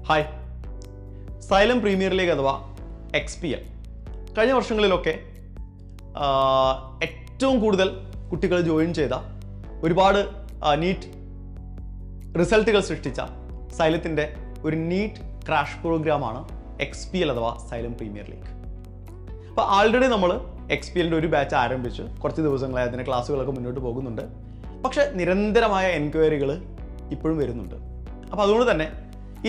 Hi, xylem premier league അഥവാ XPL കഴിഞ്ഞ വർഷങ്ങളിലൊക്കെ ഏറ്റവും കൂടുതൽ കുട്ടികൾ ജോയിൻ ചെയ്ത ഒരുപാട് നീറ്റ് റിസൾട്ടുകൾ സൃഷ്ടിച്ച സൈലത്തിൻ്റെ ഒരു നീറ്റ് ക്രാഷ് പ്രോഗ്രാമാണ് XPL അഥവാ സൈലം പ്രീമിയർ ലീഗ്. അപ്പോൾ ആൾറെഡി നമ്മൾ XPLൻ്റെ ഒരു ബാച്ച് ആരംഭിച്ച് കുറച്ച് ദിവസങ്ങളായി അതിൻ്റെ ക്ലാസ്സുകളൊക്കെ മുന്നോട്ട് പോകുന്നുണ്ട്. പക്ഷേ നിരന്തരമായ എൻക്വയറികൾ ഇപ്പോഴും വരുന്നുണ്ട്. അപ്പോൾ അതുകൊണ്ട് തന്നെ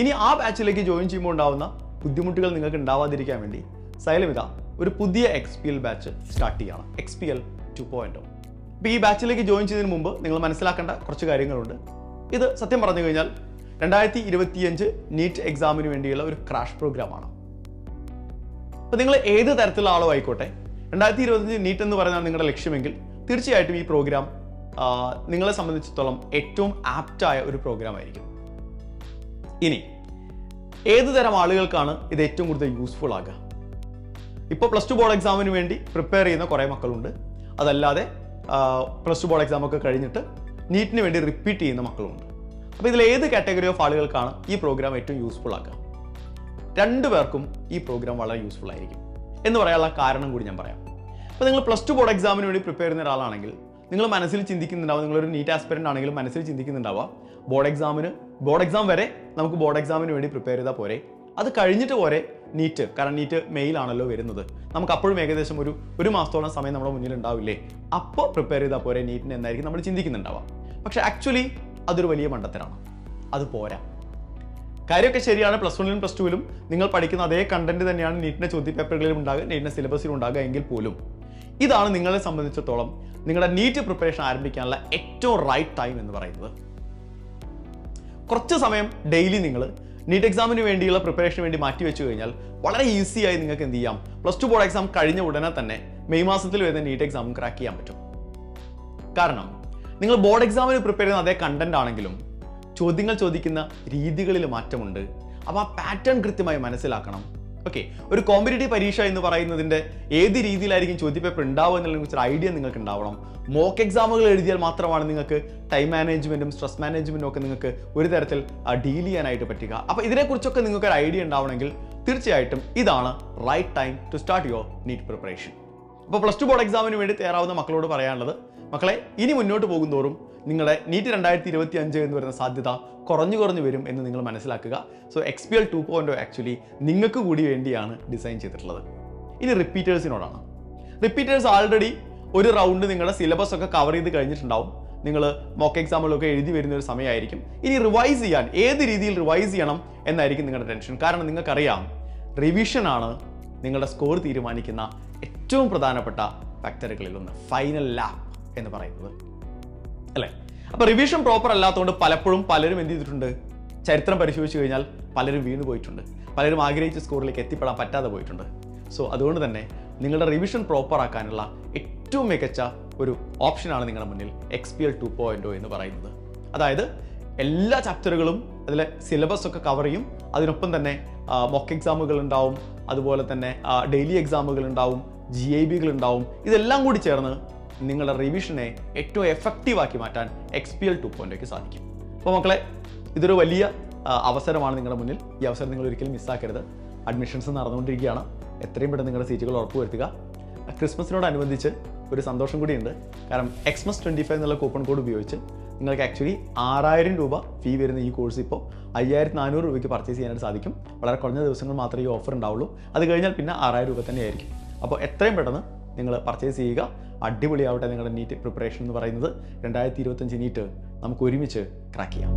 ഇനി ആ ബാച്ചിലേക്ക് ജോയിൻ ചെയ്യുമ്പോൾ ഉണ്ടാകുന്ന ബുദ്ധിമുട്ടുകൾ നിങ്ങൾക്ക് ഉണ്ടാവാതിരിക്കാൻ വേണ്ടി സൈലം ഇതാ ഒരു പുതിയ XPL ബാച്ച് സ്റ്റാർട്ട് ചെയ്യുകയാണ്, XPL 2.0. അപ്പോൾ ഈ ബാച്ചിലേക്ക് ജോയിൻ ചെയ്യുന്നതിന് മുമ്പ് നിങ്ങൾ മനസ്സിലാക്കേണ്ട കുറച്ച് കാര്യങ്ങളുണ്ട്. ഇത് സത്യം പറഞ്ഞു കഴിഞ്ഞാൽ 2025 നീറ്റ് എക്സാമിന് വേണ്ടിയുള്ള ഒരു ക്രാഷ് പ്രോഗ്രാമാണ്. അപ്പോൾ നിങ്ങൾ ഏത് തരത്തിലുള്ള ആളോ ആയിക്കോട്ടെ, 2025 നീറ്റ് എന്ന് പറയുന്നതാണ് നിങ്ങളുടെ ലക്ഷ്യമെങ്കിൽ തീർച്ചയായിട്ടും ഈ പ്രോഗ്രാം നിങ്ങളെ സംബന്ധിച്ചിടത്തോളം ഏറ്റവും ആപ്റ്റായ ഒരു പ്രോഗ്രാം ആയിരിക്കും. ഇനി ഏത് തരം ആളുകൾക്കാണ് ഇത് ഏറ്റവും കൂടുതൽ യൂസ്ഫുൾ ആകുക? ഇപ്പോൾ +2 ബോർഡ് എക്സാമിന് വേണ്ടി പ്രിപ്പയർ ചെയ്യുന്ന കുറേ മക്കളുണ്ട്. അതല്ലാതെ +2 ബോർഡ് എക്സാം ഒക്കെ കഴിഞ്ഞിട്ട് നീറ്റിന് വേണ്ടി റിപ്പീറ്റ് ചെയ്യുന്ന മക്കളുണ്ട്. അപ്പോൾ ഇതിൽ ഏത് കാറ്റഗറി ഓഫ് ആളുകൾക്കാണ് ഈ പ്രോഗ്രാം ഏറ്റവും യൂസ്ഫുൾ ആക്കുക? രണ്ടുപേർക്കും ഈ പ്രോഗ്രാം വളരെ യൂസ്ഫുൾ ആയിരിക്കും എന്ന് പറയാനുള്ള കാരണം കൂടി ഞാൻ പറയാം. അപ്പോൾ നിങ്ങൾ +2 ബോർഡ് എക്സാമിന് വേണ്ടി പ്രിപ്പയർ ചെയ്യുന്ന ഒരാളാണെങ്കിൽ നിങ്ങൾ മനസ്സിൽ ചിന്തിക്കുന്നുണ്ടാവും, നിങ്ങളൊരു നീറ്റ് ആസ്പിരൻ്റ് ആണെങ്കിലും മനസ്സിൽ ചിന്തിക്കുന്നുണ്ടാവുക, ബോർഡ് എക്സാം വരെ നമുക്ക് ബോർഡ് എക്സാമിന് വേണ്ടി പ്രിപ്പയർ ചെയ്താൽ പോരെ, അത് കഴിഞ്ഞിട്ട് പോരെ നീറ്റ്, കാരണം നീറ്റ് മെയിലാണല്ലോ വരുന്നത്, നമുക്ക് അപ്പോഴും ഏകദേശം ഒരു മാസത്തോളം സമയം നമ്മുടെ മുന്നിൽ ഉണ്ടാവില്ലേ, അപ്പോൾ പ്രിപ്പയർ ചെയ്താൽ പോരെ നീറ്റിന് എന്നായിരിക്കും നമ്മൾ ചിന്തിക്കുന്നുണ്ടാവുക. പക്ഷേ ആക്ച്വലി അതൊരു വലിയ മണ്ടത്തരാണ്, അത് പോരാ. കാര്യമൊക്കെ ശരിയാണ്, +1ലും +2ലും നിങ്ങൾ പഠിക്കുന്ന അതേ കണ്ടന്റ് തന്നെയാണ് നീറ്റിൻ്റെ ചോദ്യപേപ്പറുകളിലും ഉണ്ടാകുക, നീറ്റിൻ്റെ സിലബസിലും ഉണ്ടാകുക എങ്കിൽ പോലും ഇതാണ് നിങ്ങളെ സംബന്ധിച്ചിടത്തോളം നിങ്ങളുടെ നീറ്റ് പ്രിപ്പറേഷൻ ആരംഭിക്കാനുള്ള ഏറ്റവും റൈറ്റ് ടൈം എന്ന് പറയുന്നത്. കുറച്ച് സമയം ഡെയിലി നിങ്ങൾ നീറ്റ് എക്സാമിന് വേണ്ടിയുള്ള പ്രിപ്പറേഷന് വേണ്ടി മാറ്റി വെച്ച് കഴിഞ്ഞാൽ വളരെ ഈസിയായി നിങ്ങൾക്ക് എന്ത് ചെയ്യാം, +2 ബോർഡ് എക്സാം കഴിഞ്ഞ ഉടനെ തന്നെ മെയ് മാസത്തിൽ വരുന്ന നീറ്റ് എക്സാമും ക്രാക്ക് ചെയ്യാൻ പറ്റും. കാരണം നിങ്ങൾ ബോർഡ് എക്സാമിന് പ്രിപ്പയർ ചെയ്യുന്ന അതേ കണ്ടന്റ് ആണെങ്കിലും ചോദ്യങ്ങൾ ചോദിക്കുന്ന രീതികളിൽ മാറ്റമുണ്ട്. അപ്പോൾ ആ പാറ്റേൺ കൃത്യമായി മനസ്സിലാക്കണം. ഓക്കെ, ഒരു കോമ്പറ്റേറ്റീവ് പരീക്ഷ എന്ന് പറയുന്നതിൻ്റെ ഏത് രീതിയിലായിരിക്കും ചോദ്യപേപ്പർ ഉണ്ടാവുക എന്നുള്ളതിനെക്കുറിച്ച് ഐഡിയ നിങ്ങൾക്ക് ഉണ്ടാവണം. മോക്ക് എക്സാമുകൾ എഴുതിയാൽ മാത്രമാണ് നിങ്ങൾക്ക് ടൈം മാനേജ്മെൻറ്റും സ്ട്രെസ് മാനേജ്മെൻറ്റും ഒക്കെ നിങ്ങൾക്ക് ഒരു തരത്തിൽ ഡീൽ ചെയ്യാനായിട്ട് പറ്റുക. അപ്പോൾ ഇതിനെക്കുറിച്ചൊക്കെ നിങ്ങൾക്ക് ഒരു ഐഡിയ ഉണ്ടാവണമെങ്കിൽ തീർച്ചയായിട്ടും ഇതാണ് right time to start your NEET preparation. അപ്പോൾ +2 ബോർഡ് എക്സാമിന് വേണ്ടി തയ്യാറാവുന്ന മക്കളോട് പറയാനുള്ളത്, മക്കളെ ഇനി മുന്നോട്ട് പോകുന്തോറും നിങ്ങളുടെ നീറ്റ് 2025 എന്ന് പറയുന്ന സാധ്യത കുറഞ്ഞു വരും എന്ന് നിങ്ങൾ മനസ്സിലാക്കുക. സോ XPL 2.0 ആക്ച്വലി നിങ്ങൾക്ക് കൂടി വേണ്ടിയാണ് ഡിസൈൻ ചെയ്തിട്ടുള്ളത്. ഇനി റിപ്പീറ്റേഴ്സിനോടാണ്. റിപ്പീറ്റേഴ്സ് ആൾറെഡി ഒരു റൗണ്ട് നിങ്ങളുടെ സിലബസ് ഒക്കെ കവർ ചെയ്ത് കഴിഞ്ഞിട്ടുണ്ടാവും, നിങ്ങൾ മോക്ക് എക്സാമുകളൊക്കെ എഴുതി വരുന്ന ഒരു സമയമായിരിക്കും. ഇനി റിവൈസ് ചെയ്യാൻ ഏത് രീതിയിൽ റിവൈസ് ചെയ്യണം എന്നായിരിക്കും നിങ്ങളുടെ ടെൻഷൻ. കാരണം നിങ്ങൾക്കറിയാം, റിവിഷനാണ് നിങ്ങളുടെ സ്കോർ തീരുമാനിക്കുന്ന ഏറ്റവും പ്രധാനപ്പെട്ട ഫാക്ടറുകളിൽ ഒന്ന്, ഫൈനൽ ലാപ്പ് എന്ന് പറയുന്നത്, അല്ലേ? അപ്പോൾ റിവിഷൻ പ്രോപ്പർ അല്ലാത്തതുകൊണ്ട് പലരും എന്ത് ചെയ്തിട്ടുണ്ട്, ചരിത്രം പരിശോധിച്ച് കഴിഞ്ഞാൽ പലരും വീണ് പോയിട്ടുണ്ട്, പലരും ആഗ്രഹിച്ച സ്കോറിലേക്ക് എത്തിപ്പെടാൻ പറ്റാതെ പോയിട്ടുണ്ട്. സോ അതുകൊണ്ട് തന്നെ നിങ്ങളുടെ റിവിഷൻ പ്രോപ്പർ ആക്കാനുള്ള ഏറ്റവും മികച്ച ഒരു ഓപ്ഷനാണ് നിങ്ങളുടെ മുന്നിൽ XPL 2.0 എന്ന് പറയുന്നത്. അതായത് എല്ലാ ചാപ്റ്ററുകളും അതിലെ സിലബസ് ഒക്കെ കവർ ചെയ്യും, അതിനൊപ്പം തന്നെ മോക്ക് എക്സാമുകൾ ഉണ്ടാവും, അതുപോലെ തന്നെ ഡെയിലി എക്സാമുകൾ ഉണ്ടാവും, GIBകൾ ഉണ്ടാവും. ഇതെല്ലാം കൂടി ചേർന്ന് നിങ്ങളുടെ റിവിഷനെ ഏറ്റവും എഫക്റ്റീവാക്കി മാറ്റാൻ XPL 2.0ക്ക് സാധിക്കും. അപ്പോൾ മക്കളെ, ഇതൊരു വലിയ അവസരമാണ് നിങ്ങളുടെ മുന്നിൽ. ഈ അവസരം നിങ്ങൾ ഒരിക്കലും മിസ്സാക്കരുത്. അഡ്മിഷൻസ് നടന്നുകൊണ്ടിരിക്കുകയാണ്. എത്രയും പെട്ടെന്ന് നിങ്ങളുടെ സീറ്റുകൾ ഉറപ്പുവരുത്തുക. ക്രിസ്മസിനോടനുബന്ധിച്ച് ഒരു സന്തോഷം കൂടിയുണ്ട്. കാരണം Xmas25 എന്നുള്ള കൂപ്പൺ കോഡ് ഉപയോഗിച്ച് നിങ്ങൾക്ക് ആക്ച്വലി 6000 രൂപ ഫീ വരുന്ന ഈ കോഴ്സ് ഇപ്പോൾ 5400 രൂപയ്ക്ക് പർച്ചേസ് ചെയ്യാനായിട്ട് സാധിക്കും. വളരെ കുറഞ്ഞ ദിവസങ്ങൾ മാത്രമേ ഈ ഓഫർ ഉണ്ടാവുള്ളൂ. അത് കഴിഞ്ഞാൽ പിന്നെ 6000 രൂപ തന്നെയായിരിക്കും. അപ്പോൾ എത്രയും പെട്ടെന്ന് നിങ്ങൾ പർച്ചേസ് ചെയ്യുക. അടിപൊളിയാവട്ടെ നിങ്ങളുടെ നീറ്റ് പ്രിപ്പറേഷൻ എന്ന് പറയുന്നത്. 2025 നീറ്റ് നമുക്ക് ഒരുമിച്ച് ക്രാക്ക് ചെയ്യാം.